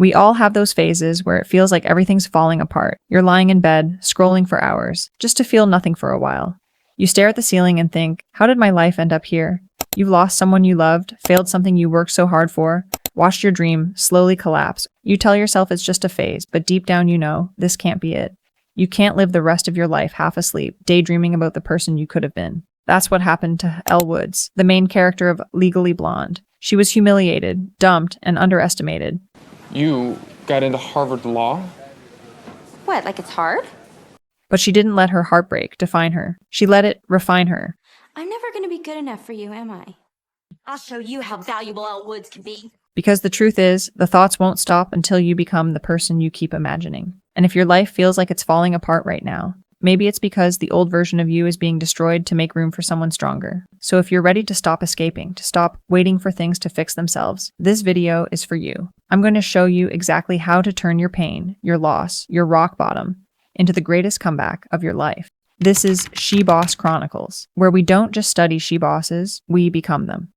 We all have those phases where it feels like everything's falling apart. You're lying in bed, scrolling for hours, just to feel nothing for a while. You stare at the ceiling and think, how did my life end up here? You've lost someone you loved, failed something you worked so hard for, watched your dream slowly collapse. You tell yourself it's just a phase, but deep down you know, this can't be it. You can't live the rest of your life half asleep, daydreaming about the person you could have been. That's what happened to Elle Woods, the main character of Legally Blonde. She was humiliated, dumped, and underestimated. You got into Harvard Law? What, like it's hard? But she didn't let her heartbreak define her. She let it refine her. I'm never going to be good enough for you, am I? I'll show you how valuable Elle Woods can be. Because the truth is, the thoughts won't stop until you become the person you keep imagining. And if your life feels like it's falling apart right now, maybe it's because the old version of you is being destroyed to make room for someone stronger. So if you're ready to stop escaping, to stop waiting for things to fix themselves, this video is for you. I'm going to show you exactly how to turn your pain, your loss, your rock bottom into the greatest comeback of your life. This is SheBoss Chronicles, where we don't just study SheBosses, we become them.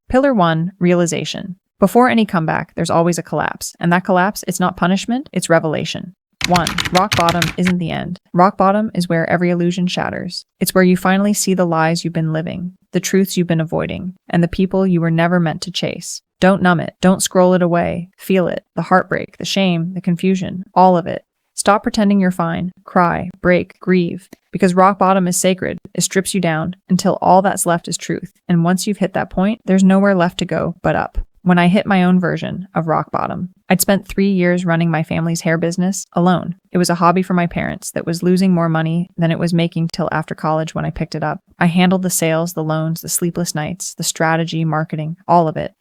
Pillar 1, realization. Before any comeback, there's always a collapse. And that collapse, it's not punishment, it's revelation. 1. Rock bottom isn't the end. Rock bottom is where every illusion shatters. It's where you finally see the lies you've been living, the truths you've been avoiding, and the people you were never meant to chase. Don't numb it. Don't scroll it away. Feel it. The heartbreak, the shame, the confusion, all of it. Stop pretending you're fine. Cry, break, grieve. Because rock bottom is sacred. It strips you down until all that's left is truth. And once you've hit that point, there's nowhere left to go but up. When I hit my own version of rock bottom, I'd spent 3 years running my family's hair business alone. It was a hobby for my parents that was losing more money than it was making till after college when I picked it up. I handled the sales, the loans, the sleepless nights, the strategy, marketing, all of it.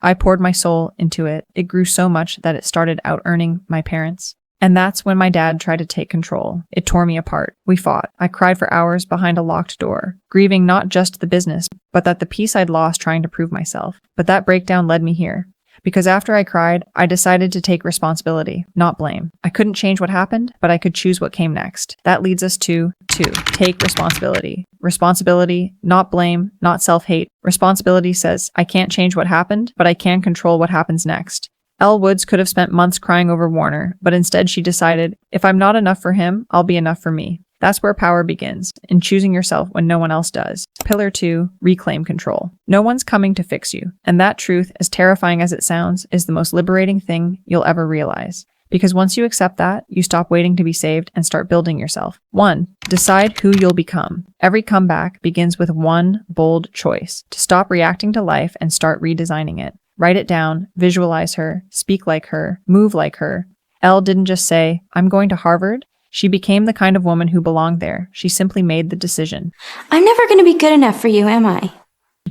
I poured my soul into it. It grew so much that it started out-earning my parents. And that's when my dad tried to take control. It tore me apart. We fought. I cried for hours behind a locked door, grieving not just the business, but that the peace I'd lost trying to prove myself. But that breakdown led me here. Because after I cried, I decided to take responsibility, not blame. I couldn't change what happened, but I could choose what came next. That leads us to 2. Take responsibility. Responsibility, not blame, not self-hate. Responsibility says, I can't change what happened, but I can control what happens next. Elle Woods could have spent months crying over Warner, but instead she decided, if I'm not enough for him, I'll be enough for me. That's where power begins, in choosing yourself when no one else does. Pillar 2, reclaim control. No one's coming to fix you, and that truth, as terrifying as it sounds, is the most liberating thing you'll ever realize. Because once you accept that, you stop waiting to be saved and start building yourself. 1. Decide who you'll become. Every comeback begins with one bold choice, to stop reacting to life and start redesigning it. Write it down, visualize her, speak like her, move like her. Elle didn't just say, I'm going to Harvard. She became the kind of woman who belonged there. She simply made the decision. I'm never going to be good enough for you, am I?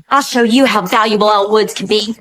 I'll show you how valuable Elle Woods can be.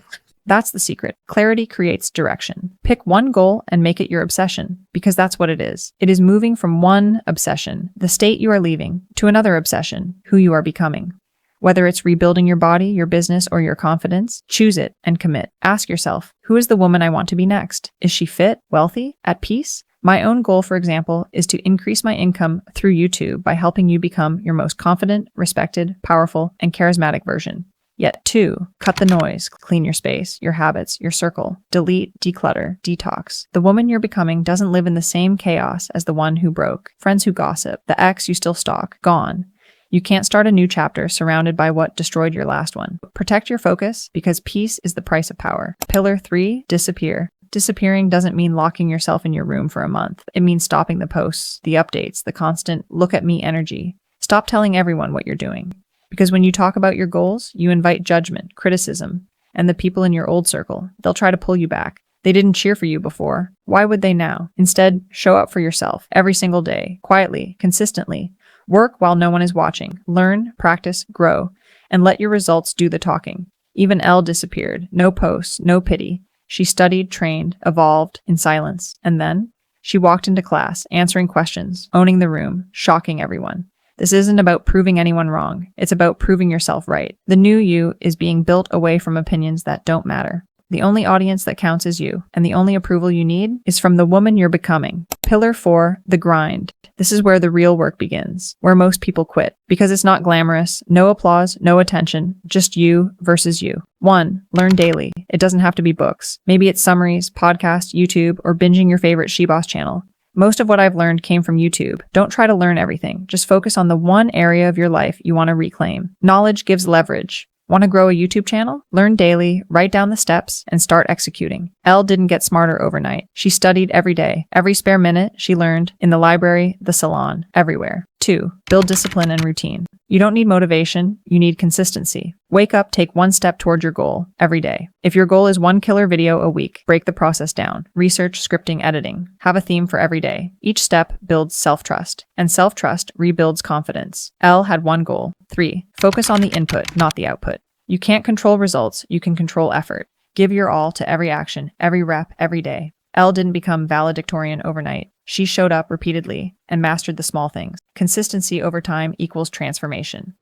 That's the secret. Clarity creates direction. Pick one goal and make it your obsession, because that's what it is. It is moving from one obsession, the state you are leaving, to another obsession, who you are becoming. Whether it's rebuilding your body, your business, or your confidence, choose it and commit. Ask yourself, who is the woman I want to be next? Is she fit, wealthy, at peace? My own goal, for example, is to increase my income through YouTube by helping you become your most confident, respected, powerful, and charismatic version. Yet 2, cut the noise, clean your space, your habits, your circle, delete, declutter, detox. The woman you're becoming doesn't live in the same chaos as the one who broke. Friends who gossip, the ex you still stalk, gone. You can't start a new chapter surrounded by what destroyed your last one. Protect your focus because peace is the price of power. Pillar 3, disappear. Disappearing doesn't mean locking yourself in your room for a month. It means stopping the posts, the updates, the constant look at me energy. Stop telling everyone what you're doing. Because when you talk about your goals, you invite judgment, criticism, and the people in your old circle. They'll try to pull you back. They didn't cheer for you before. Why would they now? Instead, show up for yourself every single day, quietly, consistently. Work while no one is watching. Learn, practice, grow, and let your results do the talking. Even Elle disappeared. No posts, no pity. She studied, trained, evolved in silence. And then she walked into class, answering questions, owning the room, shocking everyone. This isn't about proving anyone wrong. It's about proving yourself right. The new you is being built away from opinions that don't matter. The only audience that counts is you, and the only approval you need is from the woman you're becoming. Pillar 4, the grind. This is where the real work begins, where most people quit, because it's not glamorous, no applause, no attention, just you versus you. 1. Learn daily. It doesn't have to be books. Maybe it's summaries, podcasts, YouTube, or binging your favorite SheBoss channel. Most of what I've learned came from YouTube. Don't try to learn everything. Just focus on the one area of your life you want to reclaim. Knowledge gives leverage. Want to grow a YouTube channel? Learn daily, write down the steps, and start executing. Elle didn't get smarter overnight. She studied every day. Every spare minute, she learned in the library, the salon, everywhere. 2. Build discipline and routine. You don't need motivation, you need consistency. Wake up, take one step toward your goal every day. If your goal is one killer video a week, break the process down. Research, scripting, editing. Have a theme for every day. Each step builds self-trust, and self-trust rebuilds confidence. Elle had one goal. 3. Focus on the input, not the output. You can't control results, you can control effort. Give your all to every action, every rep, every day. Elle didn't become valedictorian overnight. She showed up repeatedly and mastered the small things. Consistency over time equals transformation.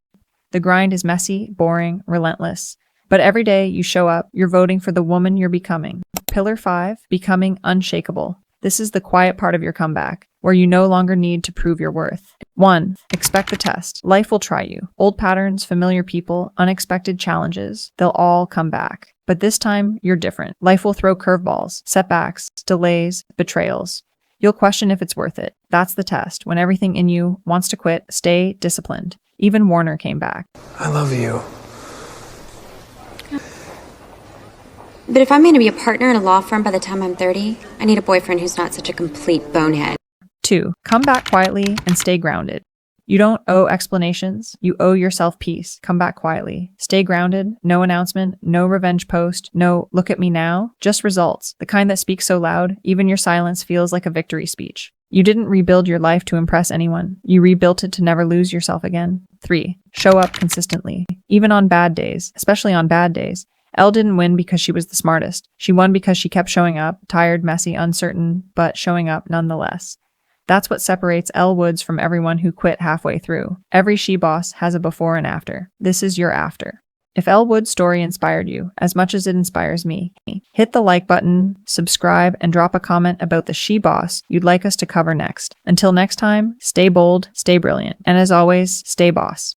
The grind is messy, boring, relentless. But every day you show up, you're voting for the woman you're becoming. Pillar 5, becoming unshakable. This is the quiet part of your comeback, where you no longer need to prove your worth. 1. Expect the test. Life will try you. Old patterns, familiar people, unexpected challenges, they'll all come back. But this time, you're different. Life will throw curveballs, setbacks, delays, betrayals. You'll question if it's worth it. That's the test. When everything in you wants to quit, stay disciplined. Even Warner came back. I love you. But if I'm going to be a partner in a law firm by the time I'm 30, I need a boyfriend who's not such a complete bonehead. 2. Come back quietly and stay grounded. You don't owe explanations. You owe yourself peace. Come back quietly. Stay grounded. No announcement. No revenge post. No look at me now. Just results. The kind that speaks so loud, even your silence feels like a victory speech. You didn't rebuild your life to impress anyone. You rebuilt it to never lose yourself again. 3. Show up consistently. Even on bad days, especially on bad days. Elle didn't win because she was the smartest. She won because she kept showing up, tired, messy, uncertain, but showing up nonetheless. That's what separates Elle Woods from everyone who quit halfway through. Every SheBoss has a before and after. This is your after. If Elle Woods' story inspired you as much as it inspires me, hit the like button, subscribe, and drop a comment about the SheBoss you'd like us to cover next. Until next time, stay bold, stay brilliant, and as always, stay boss.